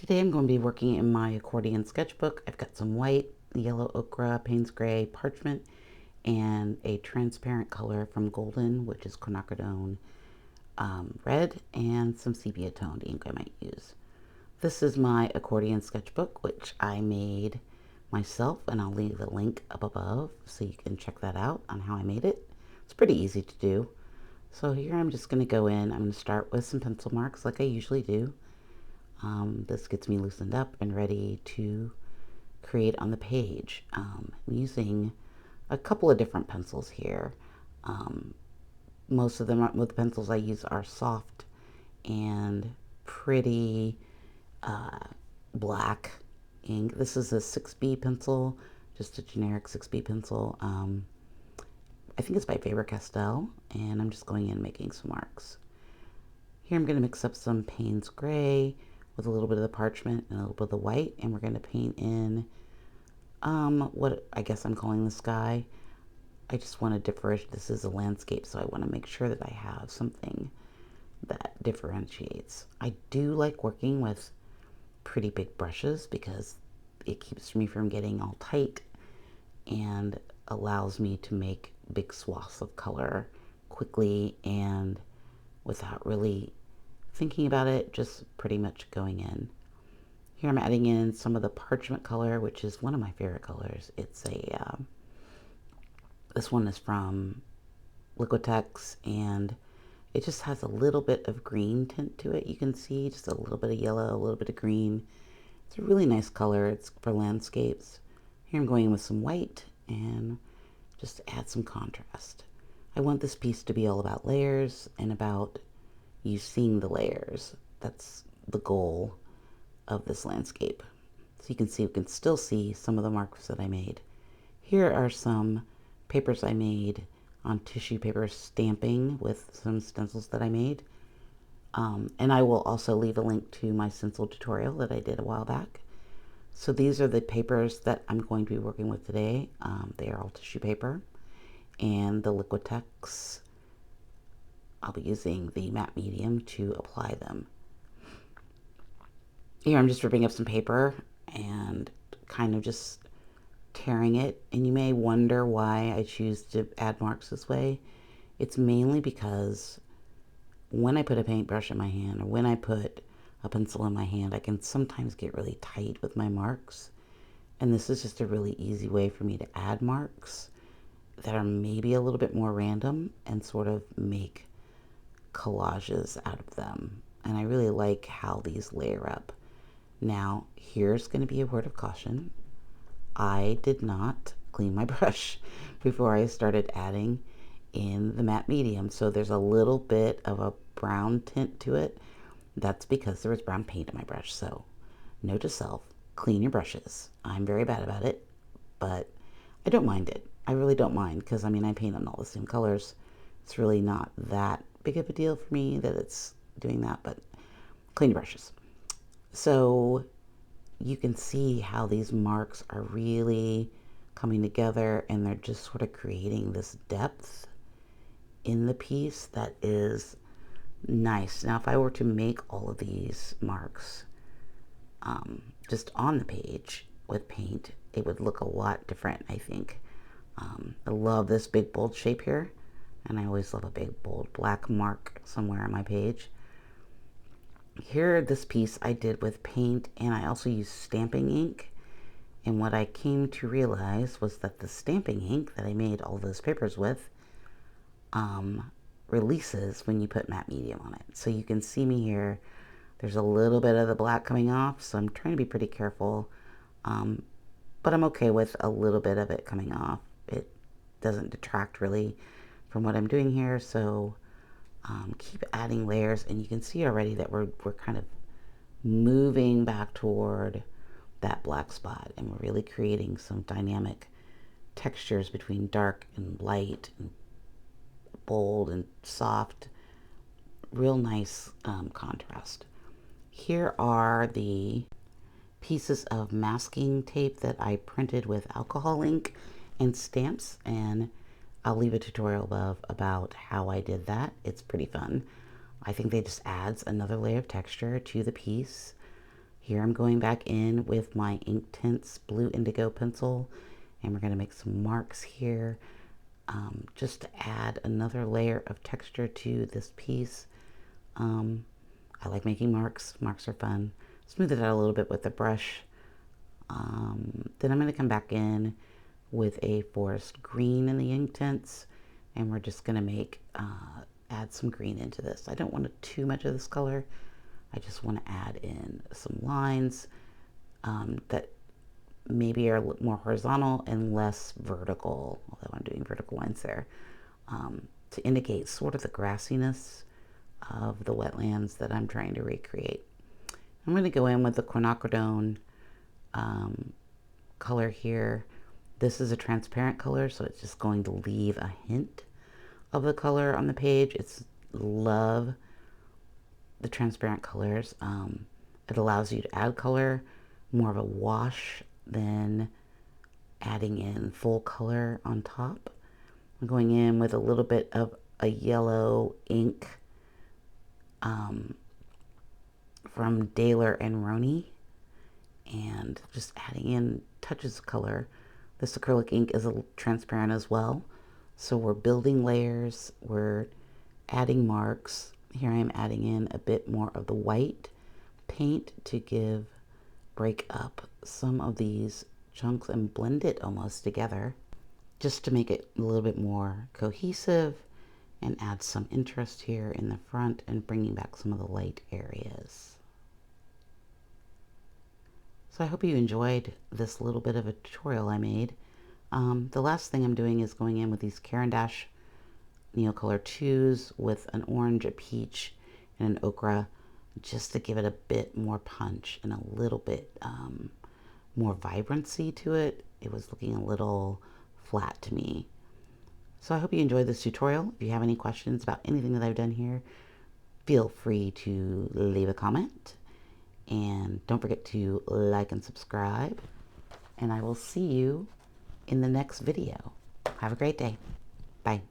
Today I'm going to be working in my accordion sketchbook. I've got some white, yellow ochre, Payne's gray, parchment, and a transparent color from Golden, which is quinacridone red, and some sepia toned ink I might use. This is my accordion sketchbook, which I made myself, and I'll leave a link up above so you can check that out on how I made it. It's pretty easy to do. So here I'm just going to go in. I'm going to start with some pencil marks like I usually do. This gets me loosened up and ready to create on the page. I'm using a couple of different pencils here. Most of the pencils I use are soft and pretty black ink. This is a 6B pencil, just a generic 6B pencil. I think it's by Faber-Castell, and I'm just going in making some marks. Here I'm going to mix up some Payne's gray with a little bit of the parchment and a little bit of the white, and we're going to paint in what I guess I'm calling the sky. I just want to differentiate. This is a landscape, so I want to make sure that I have something that differentiates. I do like working with pretty big brushes because it keeps me from getting all tight and allows me to make big swaths of color quickly and without really thinking about it, just pretty much going in. Here I'm adding in some of the parchment color, which is one of my favorite colors. It's a this one is from Liquitex, and it just has a little bit of green tint to it. You can see just a little bit of yellow, a little bit of green. It's a really nice color. It's for landscapes. Here I'm going in with some white and just to add some contrast. I want this piece to be all about layers and about you seeing the layers. That's the goal of this landscape. So you can still see some of the marks that I made. Here are some papers I made on tissue paper stamping with some stencils that I made. And I will also leave a link to my stencil tutorial that I did a while back. So these are the papers that I'm going to be working with today. They are all tissue paper, and the Liquitex, I'll be using the matte medium to apply them. Here I'm just ripping up some paper and kind of just tearing it, and you may wonder why I choose to add marks this way. It's mainly because when I put a paintbrush in my hand or when I put a pencil in my hand, I can sometimes get really tight with my marks, and this is just a really easy way for me to add marks that are maybe a little bit more random and sort of make collages out of them. And I really like how these layer up. Now, here's going to be a word of caution. I did not clean my brush before I started adding in the matte medium, so there's a little bit of a brown tint to it. That's because there was brown paint in my brush. So note to self, clean your brushes. I'm very bad about it, but I don't mind it. I really don't mind, because I mean, I paint on all the same colors. It's really not that big of a deal for me that it's doing that, but clean your brushes. So you can see how these marks are really coming together, and they're just sort of creating this depth in the piece that is nice. Now, if I were to make all of these marks just on the page with paint, it would look a lot different, I think. I love this big bold shape here, and I always love a big bold black mark somewhere on my page. Here, this piece I did with paint, and I also used stamping ink. And what I came to realize was that the stamping ink that I made all those papers with releases when you put matte medium on it. So you can see me here. There's a little bit of the black coming off, so I'm trying to be pretty careful. But I'm okay with a little bit of it coming off. It doesn't detract really from what I'm doing here, so keep adding layers, and you can see already that we're kind of moving back toward that black spot, and we're really creating some dynamic textures between dark and light and bold and soft. Real nice contrast. Here are the pieces of masking tape that I printed with alcohol ink and stamps, and I'll leave a tutorial above about how I did that. It's pretty fun. I think they just adds another layer of texture to the piece. Here I'm going back in with my Inktense Blue Indigo pencil, and we're going to make some marks here just to add another layer of texture to this piece. I like making marks. Marks are fun. Smooth it out a little bit with the brush. Then I'm going to come back in with a forest green in the Inktense, and we're just going to make add some green into this. I don't want too much of this color. I just want to add in some lines that maybe are more horizontal and less vertical, although I'm doing vertical lines there, to indicate sort of the grassiness of the wetlands that I'm trying to recreate. I'm going to go in with the quinacridone color here. This is a transparent color, so it's just going to leave a hint of the color on the page. It's love the transparent colors. It allows you to add color, more of a wash than adding in full color on top. I'm going in with a little bit of a yellow ink from Daler and Roney, and just adding in touches of color. This acrylic ink is transparent as well, so we're building layers, we're adding marks. Here I am adding in a bit more of the white paint to break up some of these chunks and blend it almost together, just to make it a little bit more cohesive and add some interest here in the front and bringing back some of the light areas. So I hope you enjoyed this little bit of a tutorial I made. The last thing I'm doing is going in with these Caran d'Ache Neocolor 2s with an orange, a peach, and an ochre, just to give it a bit more punch and a little bit more vibrancy to it. It was looking a little flat to me. So I hope you enjoyed this tutorial. If you have any questions about anything that I've done here, feel free to leave a comment. And don't forget to like and subscribe. And I will see you in the next video. Have a great day. Bye.